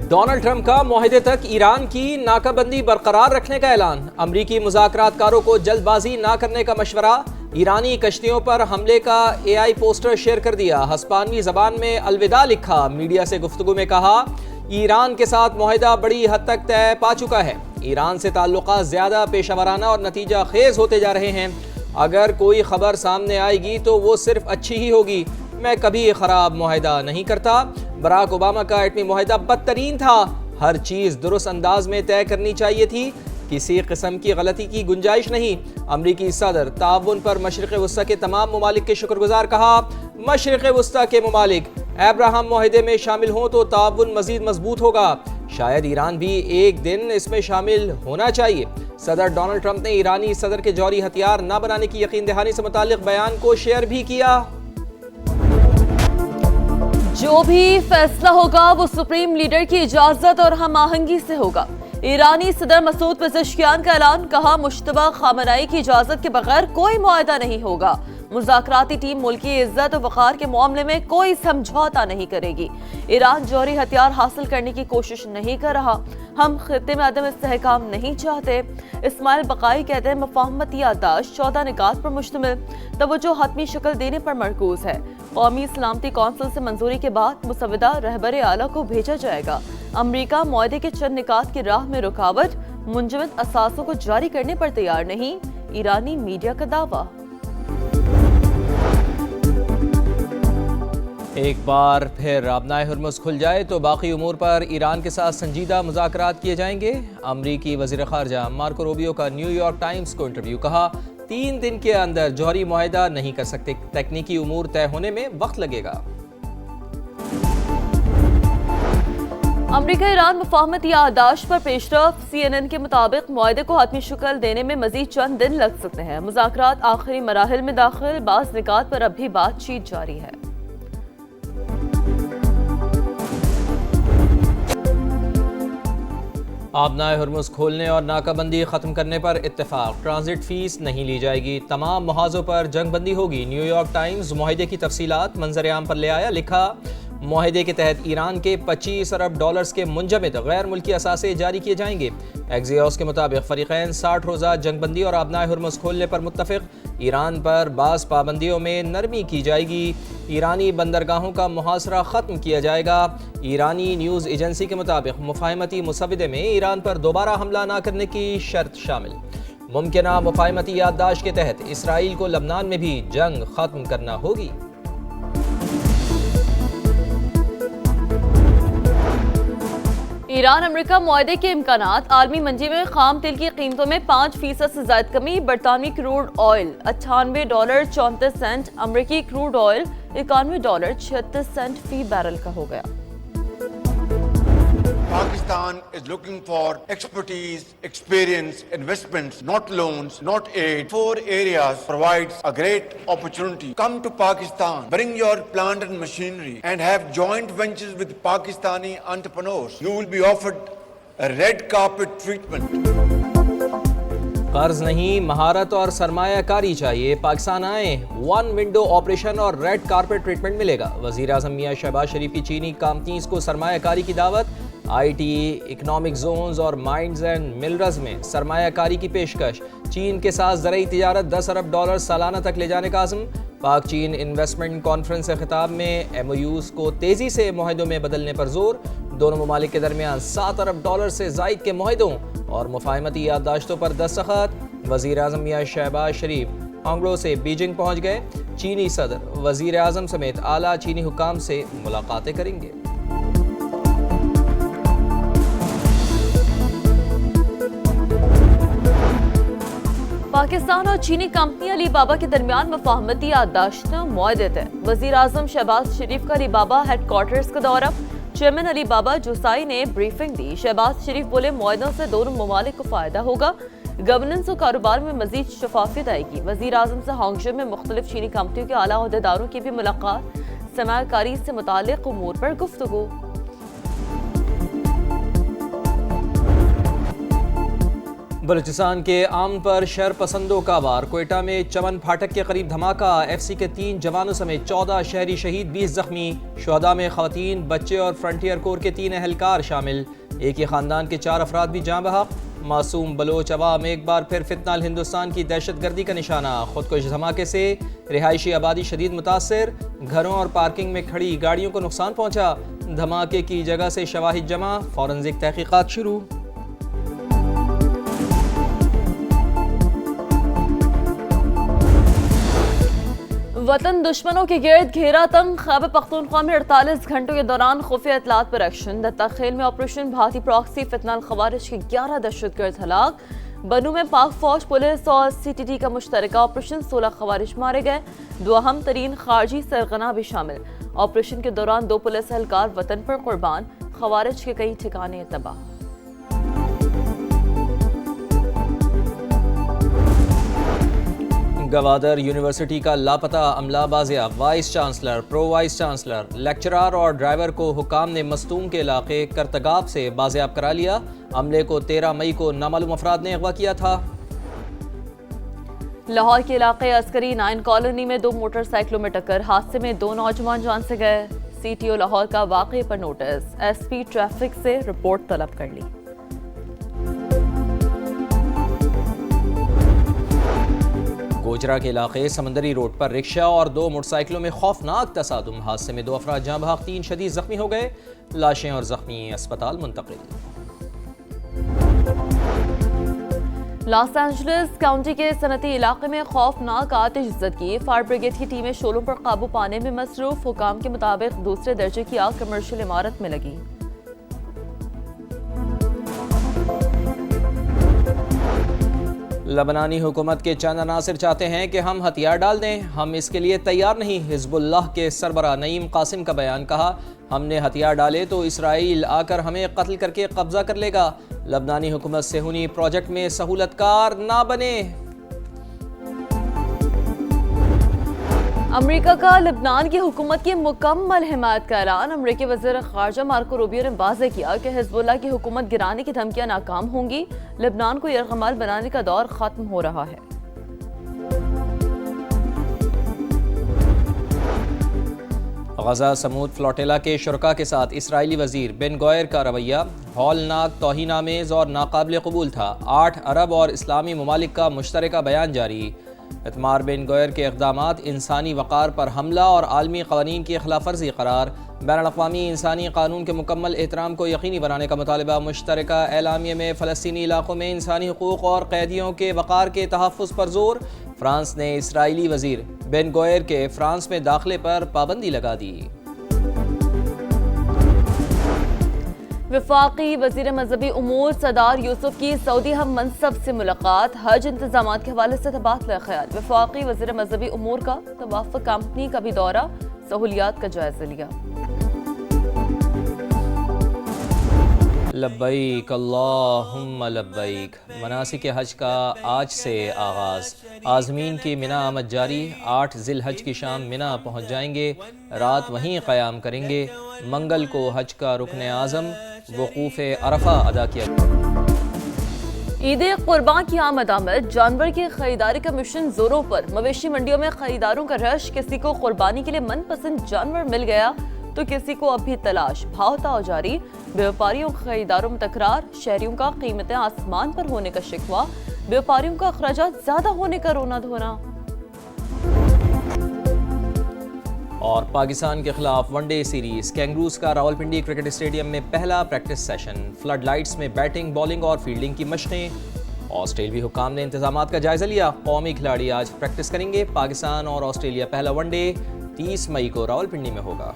Donald Trump کا معاہدے تک ایران کی ناکہ بندی برقرار رکھنے کا اعلان، امریکی مذاکرات کاروں کو جلد بازی نہ کرنے کا مشورہ، ایرانی کشتیوں پر حملے کا AI پوسٹر شیئر کر دیا، ہسپانوی زبان میں الوداع لکھا، میڈیا سے گفتگو میں کہا ایران کے ساتھ معاہدہ بڑی حد تک طے پا چکا ہے، ایران سے تعلقات زیادہ پیشہ ورانہ اور نتیجہ خیز ہوتے جا رہے ہیں، اگر کوئی خبر سامنے آئے گی تو وہ صرف اچھی ہی ہوگی، میں کبھی خراب معاہدہ نہیں کرتا، براک اوباما کا ایٹمی معاہدہ بدترین تھا، ہر چیز درست انداز میں طے کرنی چاہیے تھی، کسی قسم کی غلطی کی گنجائش نہیں، امریکی صدر تعاون پر مشرق وسطی کے تمام ممالک کے شکر گزار، کہا مشرق وسطی کے ممالک ابراہم معاہدے میں شامل ہوں تو تعاون مزید مضبوط ہوگا، شاید ایران بھی ایک دن اس میں شامل ہونا چاہیے، صدر ڈونلڈ ٹرمپ نے ایرانی صدر کے جوہری ہتھیار نہ بنانے کی یقین دہانی سے متعلق بیان کو شیئر بھی کیا۔ جو بھی فیصلہ ہوگا وہ سپریم لیڈر کی اجازت اور ہم آہنگی سے ہوگا، ایرانی صدر مسعود پزشکیان کا اعلان، کہا مشتبہ خامنائی کی اجازت کے بغیر کوئی معاہدہ نہیں ہوگا، مذاکراتی ٹیم ملکی عزت و وقار کے معاملے میں کوئی سمجھوتا نہیں کرے گی، ایران جوہری ہتھیار حاصل کرنے کی کوشش نہیں کر رہا، ہم خطے میں عدم استحکام نہیں چاہتے، اسماعیل بقائی کہتے ہیں مفاہمتی یادداشت 14 نکات پر مشتمل، توجہ حتمی شکل دینے پر مرکوز ہے، قومی سلامتی کونسل سے منظوری کے بعد مسودہ رہبر اعلیٰ کو بھیجا جائے گا، امریکہ معاہدے کے چند نکات کی راہ میں رکاوٹ، منجمد اثاثوں کو جاری کرنے پر تیار نہیں، ایرانی میڈیا کا دعویٰ۔ ایک بار پھر آبنائے ہرمز کھل جائے تو باقی امور پر ایران کے ساتھ سنجیدہ مذاکرات کیے جائیں گے، امریکی وزیر خارجہ مارکو روبیو کا نیو یارک ٹائمز کو انٹرویو، کہا 3 دن کے اندر جوہری معاہدہ نہیں کر سکتے، تکنیکی امور طے ہونے میں وقت لگے گا۔ امریکہ ایران مفاہمتی یادداشت پر پیش رفت، CNN کے مطابق معاہدے کو حتمی شکل دینے میں مزید چند دن لگ سکتے ہیں، مذاکرات آخری مراحل میں داخل، بعض نکات پر اب بھی بات چیت جاری ہے۔ آبنائے ہرمز کھولنے اور ناکہ بندی ختم کرنے پر اتفاق، ٹرانزٹ فیس نہیں لی جائے گی، تمام محاذوں پر جنگ بندی ہوگی، نیو یارک ٹائمز معاہدے کی تفصیلات منظر عام پر لے آیا، لکھا معاہدے کے تحت ایران کے $25 ارب کے منجمد غیر ملکی اثاثے جاری کیے جائیں گے، ایکزیوس کے مطابق فریقین 60 روزہ جنگ بندی اور آبنائے ہرمز کھولنے پر متفق، ایران پر بعض پابندیوں میں نرمی کی جائے گی، ایرانی بندرگاہوں کا محاصرہ ختم کیا جائے گا، ایرانی نیوز ایجنسی کے مطابق مفاہمتی مسودے میں ایران پر دوبارہ حملہ نہ کرنے کی شرط شامل، ممکنہ مفاہمتی یادداشت کے تحت اسرائیل کو لبنان میں بھی جنگ ختم کرنا ہوگی۔ ایران امریکہ معاہدے کے امکانات، عالمی منڈی میں خام تیل کی قیمتوں میں 5% سے زائد کمی، برطانوی کروڈ آئل $98.34، امریکی کروڈ آئل $91.36 فی بیرل کا ہو گیا۔ Pakistan is looking for expertise, experience, investments, not loans, not aid. 4 areas provides a great opportunity. Come to Pakistan, bring your plant and machinery and have joint ventures with Pakistani entrepreneurs. You will be offered a red carpet treatment. قرض نہیں، مہارت اور سرمایہ کاری چاہیے، پاکستان آئیں، 1 window operation اور red carpet treatment ملے گا، وزیر اعظم میاں شہباز شریف کی چینی کمپنیز کو سرمایہ کاری کی دعوت، ITE اکنامک زونز اور مائنز اینڈ ملرز میں سرمایہ کاری کی پیشکش، چین کے ساتھ زرعی تجارت $10 ارب سالانہ تک لے جانے کا عزم، پاک چین انویسٹمنٹ کانفرنس سے خطاب میں MOUs کو تیزی سے معاہدوں میں بدلنے پر زور، دونوں ممالک کے درمیان $7 ارب سے زائد کے معاہدوں اور مفاہمتی یادداشتوں پر دستخط، وزیر اعظم میاں شہباز شریف ہانگلو سے بیجنگ پہنچ گئے، چینی صدر وزیر اعظم سمیت اعلیٰ چینی حکام سے ملاقاتیں کریں گے۔ پاکستان اور چینی کمپنی علی بابا کے درمیان مفاہمتی یادداشت معاہدے طے، وزیر اعظم شہباز شریف کا علی بابا ہیڈ کوارٹرز کا دورہ، چیئرمین علی بابا جوسائی نے بریفنگ دی، شہباز شریف بولے معاہدوں سے دونوں ممالک کو فائدہ ہوگا، گورننس و کاروبار میں مزید شفافیت آئے گی، وزیر اعظم سے ہانگجو میں مختلف چینی کمپنیوں کے اعلیٰ عہدیداروں کی بھی ملاقات، سرمایہ کاری سے متعلق امور پر گفتگو۔ بلوچستان کے امن پر شر پسندوں کا وار، کوئٹہ میں چمن پھاٹک کے قریب دھماکہ، ایف سی کے 3 جوانوں سمیت 14 شہری شہید، 20 زخمی، شہداء میں خواتین، بچے اور فرنٹیئر کور کے 3 اہلکار شامل، ایک ہی خاندان کے 4 افراد بھی جاں بحق۔ معصوم بلوچ عوام ایک بار پھر فتنہ ہندوستان کی دہشت گردی کا نشانہ، خودکش دھماکے سے رہائشی آبادی شدید متاثر، گھروں اور پارکنگ میں کھڑی گاڑیوں کو نقصان پہنچا، دھماکے کی جگہ سے شواہد جمع، فورنزک تحقیقات شروع۔ وطن دشمنوں کے گرد گھیرا تنگ، خیبر پختونخوا میں 48 گھنٹوں کے دوران خفیہ اطلاعات پر ایکشن، دتا خیل میں آپریشن بھارتی پراکسی، فتنہ الخوارج کے 11 دہشت گرد ہلاک، بنو میں پاک فوج، پولیس اور سی ٹی ٹی کا مشترکہ آپریشن، 16 خوارج مارے گئے، 2 اہم ترین خارجی سرغنہ بھی شامل، آپریشن کے دوران 2 پولیس اہلکار وطن پر قربان، خوارج کے کئی ٹھکانے تباہ۔ گوادر یونیورسٹی کا لاپتہ عملہ بازیاب، vice chancellor, pro vice chancellor, lecturer اور ڈرائیور کو حکام نے مستونگ کے علاقے کرتگاب سے بازیاب کرا لیا، عملے کو 13 مئی کو نامعلوم افراد نے اغوا کیا تھا۔ لاہور کے علاقے عسکری 9 کالونی میں 2 موٹر سائیکلوں میں ٹکر، حادثے میں 2 نوجوان جان سے گئے، سی ٹی او لاہور کا واقعے پر نوٹس، ایس پی ٹریفک سے رپورٹ طلب کر لی۔ گوجرا کے علاقے سمندری روڈ پر رکشہ اور 2 موٹر سائیکلوں میں خوفناک تصادم، حادثے میں 2 افراد جاں بحق، 3 شدید زخمی ہو گئے، لاشیں اور زخمی اسپتال منتقل۔ لاس اینجلس کاؤنٹی کے صنعتی علاقے میں خوفناک آتش زدگی، فائر بریگیڈ کی ٹیمیں شعلوں پر قابو پانے میں مصروف، حکام کے مطابق دوسرے درجے کی آگ کمرشل عمارت میں لگی۔ لبنانی حکومت کے چند عناصر چاہتے ہیں کہ ہم ہتھیار ڈال دیں، ہم اس کے لیے تیار نہیں، حزب اللہ کے سربراہ نعیم قاسم کا بیان، کہا ہم نے ہتھیار ڈالے تو اسرائیل آ کر ہمیں قتل کر کے قبضہ کر لے گا، لبنانی حکومت صہیونی پروجیکٹ میں سہولت کار نہ بنے۔ امریکہ کا لبنان کی حکومت کی مکمل حمایت کا اعلان، امریکی وزیر خارجہ مارکو روبیو نے واضح کیا کہ حزب اللہ کی حکومت گرانے کی دھمکیاں ناکام ہوں گی، لبنان کو یرغمال بنانے کا دور ختم ہو رہا ہے۔ غزہ سمود فلوٹیلا کے شرکاء کے ساتھ اسرائیلی وزیر بن گوئر کا رویہ ہولناک، توہین آمیز اور ناقابل قبول تھا، 8 عرب اور اسلامی ممالک کا مشترکہ بیان جاری، اتمار بن گوئر کے اقدامات انسانی وقار پر حملہ اور عالمی قوانین کی خلاف ورزی قرار، بین الاقوامی انسانی قانون کے مکمل احترام کو یقینی بنانے کا مطالبہ، مشترکہ اعلامیے میں فلسطینی علاقوں میں انسانی حقوق اور قیدیوں کے وقار کے تحفظ پر زور، فرانس نے اسرائیلی وزیر بن گوئر کے فرانس میں داخلے پر پابندی لگا دی۔ وفاقی وزیر مذہبی امور سردار یوسف کی سعودی ہم منصب سے ملاقات، حج انتظامات کے حوالے سے تبادلہ خیال، وفاقی وزیر مذہبی امور کا توافق کمپنی کا بھی دورہ، سہولیات کا جائزہ لیا۔ لبیک اللہم لبیک، مناسک حج کا آج سے آغاز، عازمین کی منا آمد جاری، 8 ذی الحج کی شام منا پہنچ جائیں گے، رات وہیں قیام کریں گے، منگل کو حج کا رکن اعظم وقوف عرفہ ادا کیا۔ عید قربان کی آمد، جانور کی خریداری کا مشن زوروں پر، مویشی منڈیوں میں خریداروں کا رش، کسی کو قربانی کے لیے من پسند جانور مل گیا تو کسی کو اب بھی تلاش، بھاؤ تاؤ جاری، بیوپاریوں خریداروں میں تکرار، شہریوں کا قیمتیں آسمان پر ہونے کا شکوہ، بیوپاریوں کا اخراجات زیادہ ہونے کا رونا دھونا۔ اور پاکستان کے خلاف ون ڈے سیریز، کینگروز کا راولپنڈی کرکٹ اسٹیڈیم میں پہلا پریکٹس سیشن، فلڈ لائٹس میں بیٹنگ، بالنگ اور فیلڈنگ کی مشقیں، آسٹریلوی حکام نے انتظامات کا جائزہ لیا، قومی کھلاڑی آج پریکٹس کریں گے، پاکستان اور آسٹریلیا پہلا ون ڈے 30 مئی کو راولپنڈی میں ہوگا۔